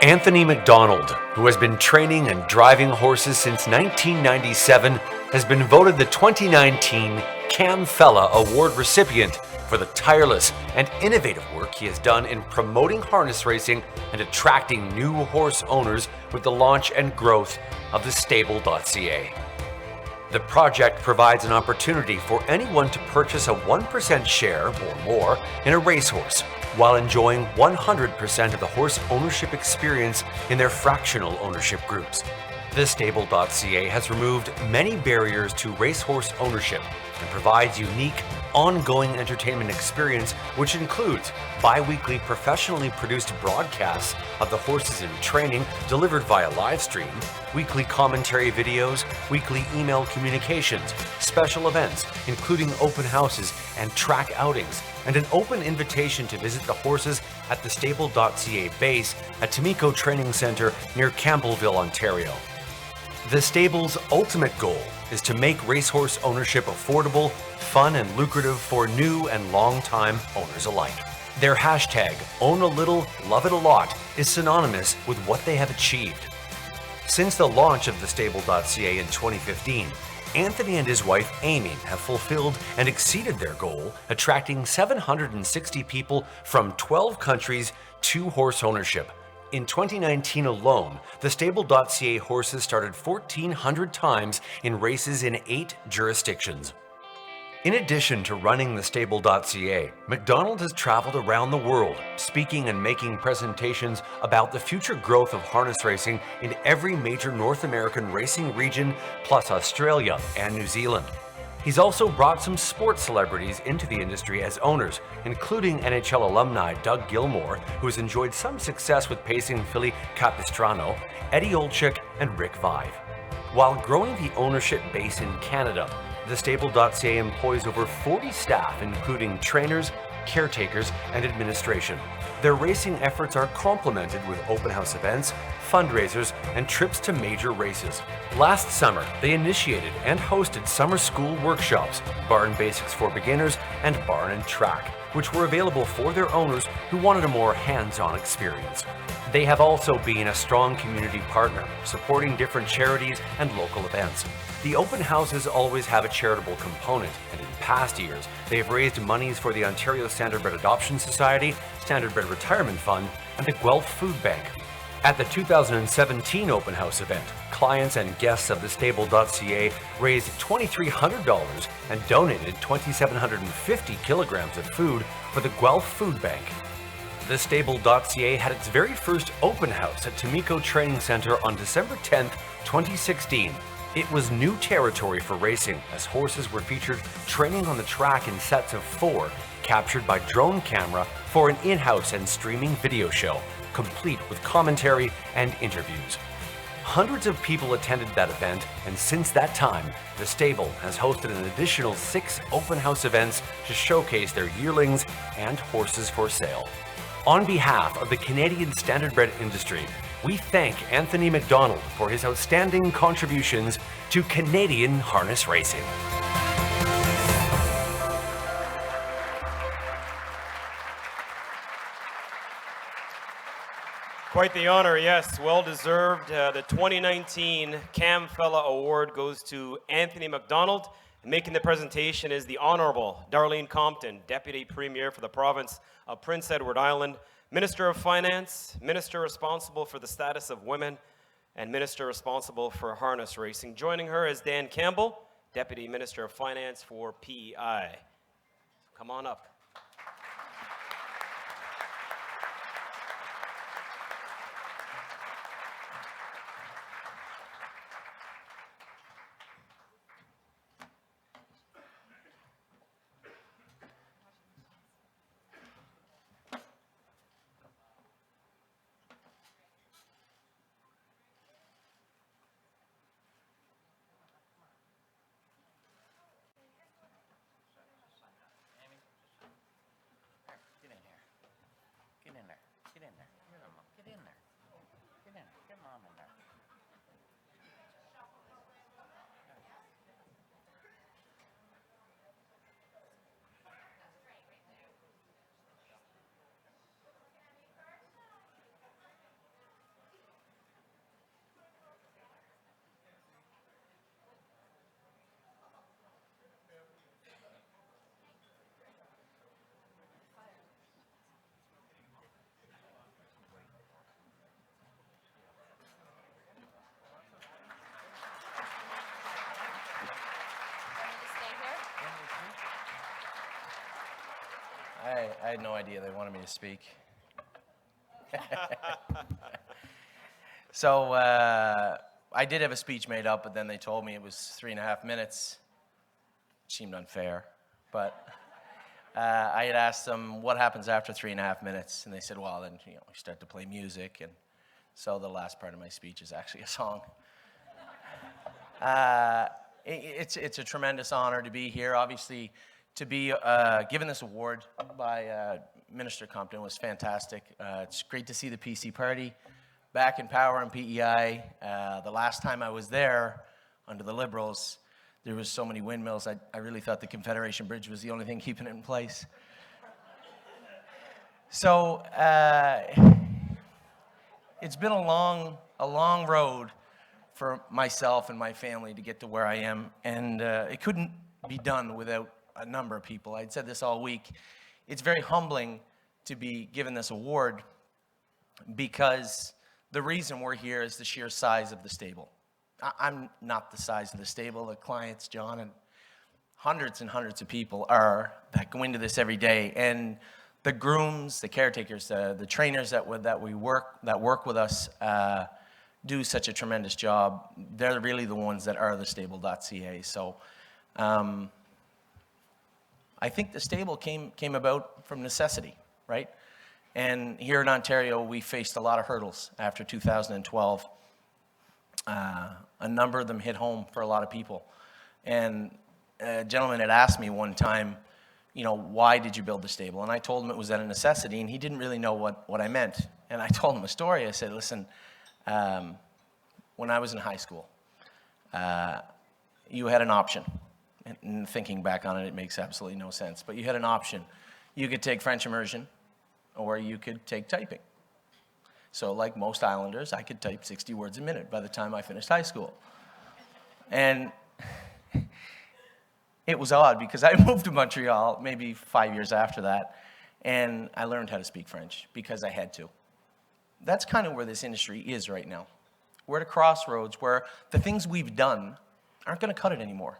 Anthony McDonald, who has been training and driving horses since 1997, has been voted the 2019 Cam Fella Award recipient for the tireless and innovative work he has done in promoting harness racing and attracting new horse owners with the launch and growth of thestable.ca. The project provides an opportunity for anyone to purchase a 1% share or more in a racehorse while enjoying 100% of the horse ownership experience in their fractional ownership groups. Thestable.ca has removed many barriers to racehorse ownership and provides unique, ongoing entertainment experience, which includes bi-weekly professionally produced broadcasts of the horses in training delivered via live stream, weekly commentary videos, weekly email communications, special events, including open houses and track outings, and an open invitation to visit the horses at the thestable.ca base at Tomiko Training Centre near Campbellville, Ontario. The Stable's ultimate goal is to make racehorse ownership affordable, fun, and lucrative for new and long-time owners alike. Their hashtag, Own a Little, Love It a Lot, is synonymous with what they have achieved. Since the launch of thestable.ca in 2015, Anthony and his wife Amy have fulfilled and exceeded their goal, attracting 760 people from 12 countries to horse ownership. In 2019 alone, thestable.ca horses started 1,400 times in races in 8 jurisdictions. In addition to running thestable.ca, McDonald has traveled around the world, speaking and making presentations about the future growth of harness racing in every major North American racing region, plus Australia and New Zealand. He's also brought some sports celebrities into the industry as owners, including NHL alumni Doug Gilmour, who has enjoyed some success with pacing filly Capistrano, Eddie Olczyk, and Rick Vive. While growing the ownership base in Canada, thestable.ca employs over 40 staff, including trainers, caretakers, and administration. Their racing efforts are complemented with open house events, fundraisers, and trips to major races. Last summer, they initiated and hosted summer school workshops, Barn Basics for Beginners, and Barn and Track, which were available for their owners who wanted a more hands-on experience. They have also been a strong community partner, supporting different charities and local events. The open houses always have a charitable component, and in past years, they have raised monies for the Ontario Standardbred Adoption Society, Standardbred Retirement Fund, and the Guelph Food Bank. At the 2017 open house event, clients and guests of thestable.ca raised $2,300 and donated 2,750 kilograms of food for the Guelph Food Bank. Thestable.ca had its very first open house at Tomiko Training Centre on December 10, 2016. It was new territory for racing, as horses were featured training on the track in sets of 4, captured by drone camera for an in-house and streaming video show, complete with commentary and interviews. Hundreds of people attended that event, and since that time, the stable has hosted an additional 6 open house events to showcase their yearlings and horses for sale. On behalf of the Canadian Standardbred industry, we thank Anthony McDonald for his outstanding contributions to Canadian harness racing. Quite the honor, yes, well deserved. The 2019 Cam Fella Award goes to Anthony McDonald. Making the presentation is the Honorable Darlene Compton, Deputy Premier for the province of Prince Edward Island, Minister of Finance, Minister responsible for the status of women, and Minister responsible for harness racing. Joining her is Dan Campbell, Deputy Minister of Finance for PEI. Come on up. I had no idea they wanted me to speak. So I did have a speech made up, but then they told me it was 3.5 minutes. It seemed unfair, but I had asked them what happens after 3.5 minutes, and they said, well, then we start to play music, and so the last part of my speech is actually a song. It's a tremendous honor to be here. Obviously, to be given this award by Minister Compton was fantastic. It's great to see the PC party back in power in PEI. The last time I was there under the Liberals, there was so many windmills, I really thought the Confederation Bridge was the only thing keeping it in place. So it's been a long road for myself and my family to get to where I am, and it couldn't be done without a number of people. I'd said this all week. It's very humbling to be given this award because the reason we're here is the sheer size of the stable. I'm not the size of the stable. The clients, John, and hundreds and hundreds of people are that go into this every day, and the grooms, the caretakers, the trainers that work with us do such a tremendous job. They're really the ones that are thestable.ca. So I think the stable came about from necessity, right? And here in Ontario, we faced a lot of hurdles after 2012. A number of them hit home for a lot of people. And a gentleman had asked me one time, why did you build the stable? And I told him it was out of necessity, and he didn't really know what I meant. And I told him a story. I said, listen, when I was in high school, you had an option. And thinking back on it, it makes absolutely no sense. But you had an option. You could take French immersion, or you could take typing. So like most Islanders, I could type 60 words a minute by the time I finished high school. And it was odd because I moved to Montreal maybe 5 years after that, and I learned how to speak French because I had to. That's kind of where this industry is right now. We're at a crossroads where the things we've done aren't going to cut it anymore.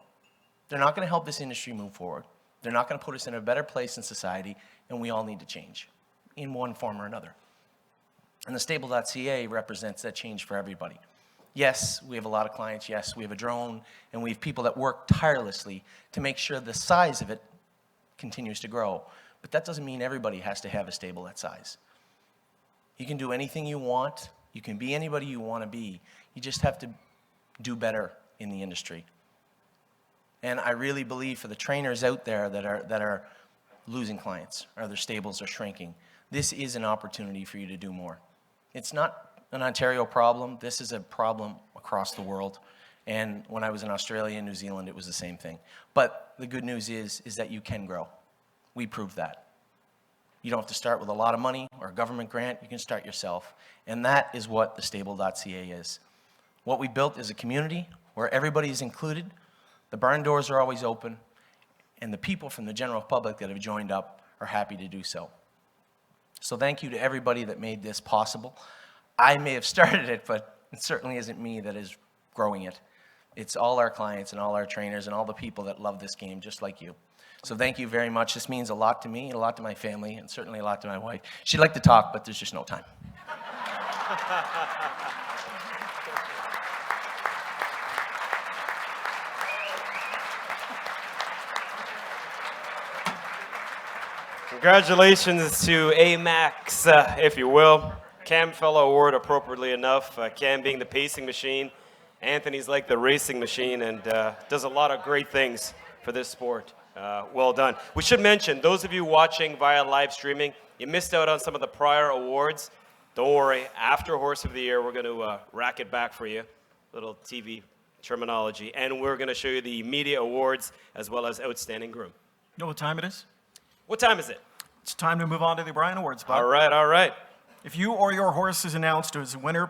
They're not going to help this industry move forward. They're not going to put us in a better place in society, and we all need to change in one form or another. And thestable.ca represents that change for everybody. Yes, we have a lot of clients. Yes, we have a drone, and we have people that work tirelessly to make sure the size of it continues to grow. But that doesn't mean everybody has to have a stable that size. You can do anything you want. You can be anybody you want to be. You just have to do better in the industry. And I really believe for the trainers out there that are losing clients, or their stables are shrinking, this is an opportunity for you to do more. It's not an Ontario problem. This is a problem across the world. And when I was in Australia and New Zealand, it was the same thing. But the good news is that you can grow. We proved that. You don't have to start with a lot of money or a government grant. You can start yourself. And that is what thestable.ca is. What we built is a community where everybody is included. The barn doors are always open. And the people from the general public that have joined up are happy to do so. So thank you to everybody that made this possible. I may have started it, but it certainly isn't me that is growing it. It's all our clients and all our trainers and all the people that love this game just like you. So thank you very much. This means a lot to me, and a lot to my family, and certainly a lot to my wife. She'd like to talk, but there's just no time. Congratulations to AMAX, if you will. Cam Fellow Award, appropriately enough. Cam being the pacing machine. Anthony's like the racing machine and does a lot of great things for this sport. Well done. We should mention, those of you watching via live streaming, you missed out on some of the prior awards. Don't worry, after Horse of the Year, we're going to rack it back for you. Little TV terminology. And we're going to show you the media awards as well as Outstanding Groom. You know what time it is? What time is it? It's time to move on to the O'Brien Awards, Bob. All right, all right. If you or your horse is announced as winner,